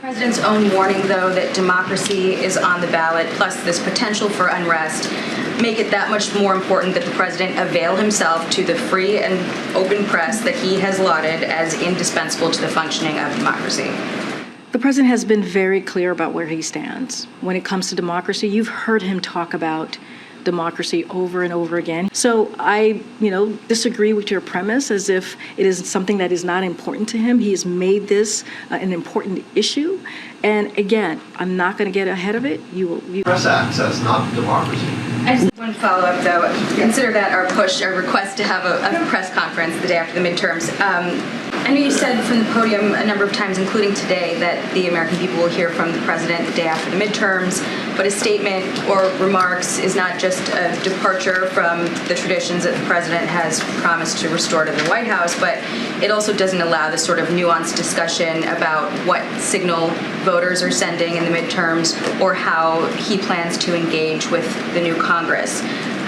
President's own warning, though, that democracy is on the ballot, plus this potential for unrest, make it that much more important that the president avail himself to the free and open press that he has lauded as indispensable to the functioning of democracy. The president has been very clear about where he stands when it comes to democracy. You've heard him talk about democracy over and over again. So I, disagree with your premise as if it is something that is not important to him. He has made this an important issue. And again, I'm not going to get ahead of it. Press access, not democracy. I just want to follow up, though. Consider that our request to have a press conference the day after the midterms. I know you said from the podium a number of times, including today, that the American people will hear from the president the day after the midterms, but a statement or remarks is not just a departure from the traditions that the president has promised to restore to the White House, but it also doesn't allow this sort of nuanced discussion about what signal voters are sending in the midterms or how he plans to engage with the new Congress.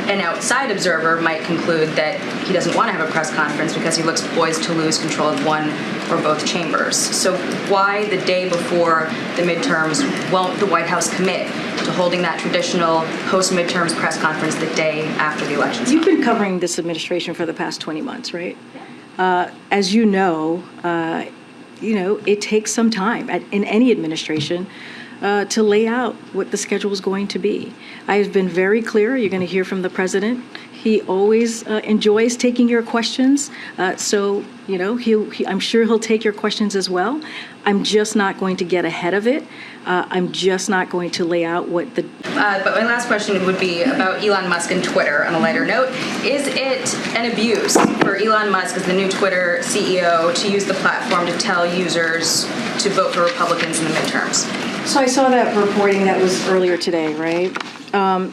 An outside observer might conclude that he doesn't want to have a press conference because he looks poised to lose control of one or both chambers. So why the day before the midterms won't the White House commit to holding that traditional post-midterms press conference the day after the election? You've been covering this administration for the past 20 months, right? As you know, it takes some time in any administration to lay out what the schedule is going to be. I have been very clear. You're going to hear from the president. He always enjoys taking your questions. So, I'm sure he'll take your questions as well. I'm just not going to get ahead of it. I'm just not going to lay out what the... But my last question would be about Elon Musk and Twitter on a lighter note. Is it an abuse for Elon Musk as the new Twitter CEO to use the platform to tell users to vote for Republicans in the midterms? So I saw that reporting that was earlier today, right? I'm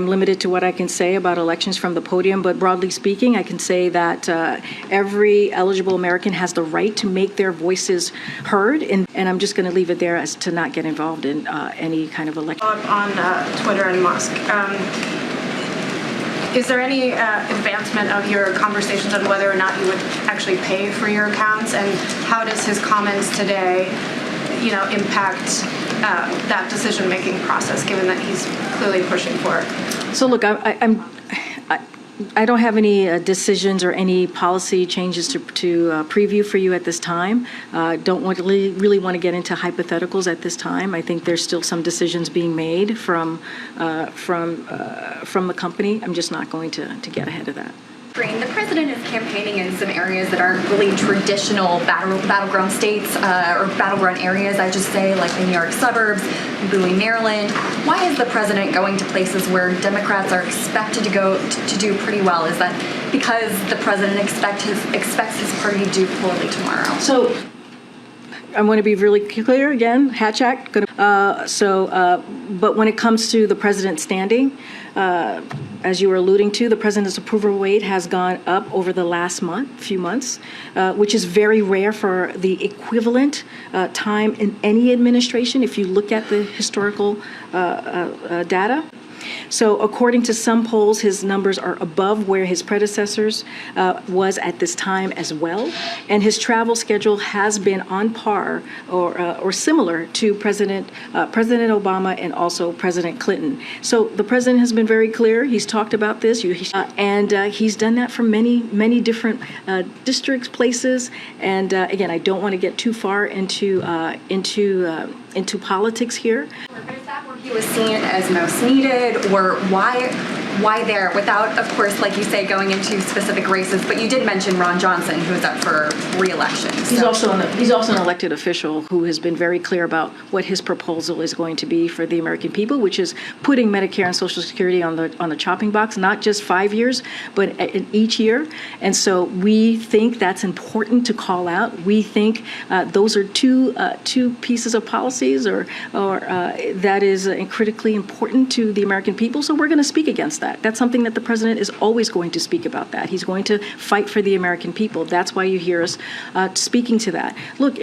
limited to what I can say about elections from the podium, but broadly speaking, I can say that every eligible American has the right to make their voices heard, and I'm just going to leave it there as to not get involved in any kind of election. On Twitter and Musk. Is there any advancement of your conversations on whether or not you would actually pay for your accounts, and how does his comments today, impact that decision-making process, given that he's clearly pushing for it? So look, I don't have any decisions or any policy changes to preview for you at this time. Don't really want to get into hypotheticals at this time. I think there's still some decisions being made from the company. I'm just not going to get ahead of that. The president is campaigning in some areas that aren't really traditional battleground states or battleground areas, I just say, like the New York suburbs, Bowie, Maryland. Why is the president going to places where Democrats are expected to do pretty well? Is that because the president expects his party to do poorly tomorrow? So I want to be really clear again, Hatch Act. But when it comes to the president's standing, as you were alluding to, the president's approval rate has gone up over the last few months, which is very rare for the equivalent time in any administration if you look at the historical data. So according to some polls, his numbers are above where his predecessors was at this time as well. And his travel schedule has been on par or similar to President Obama and also President Clinton. So the president has been very clear. He's talked about this, and he's done that for many different districts, places. And again, I don't want to get too far into politics here. He was seen as most needed, or why there, without, of course, like you say, going into specific races, but you did mention Ron Johnson, who is up for re-election. He's also an elected official who has been very clear about what his proposal is going to be for the American people, which is putting Medicare and Social Security on the chopping block, not just 5 years, but in each year. And so we think that's important to call out. We think those are two pieces of policies or that is critically important to the American people. So we're going to speak against that. That's something that the president is always going to speak about that. He's going to fight for the American people. That's why you hear us speaking to that. Look,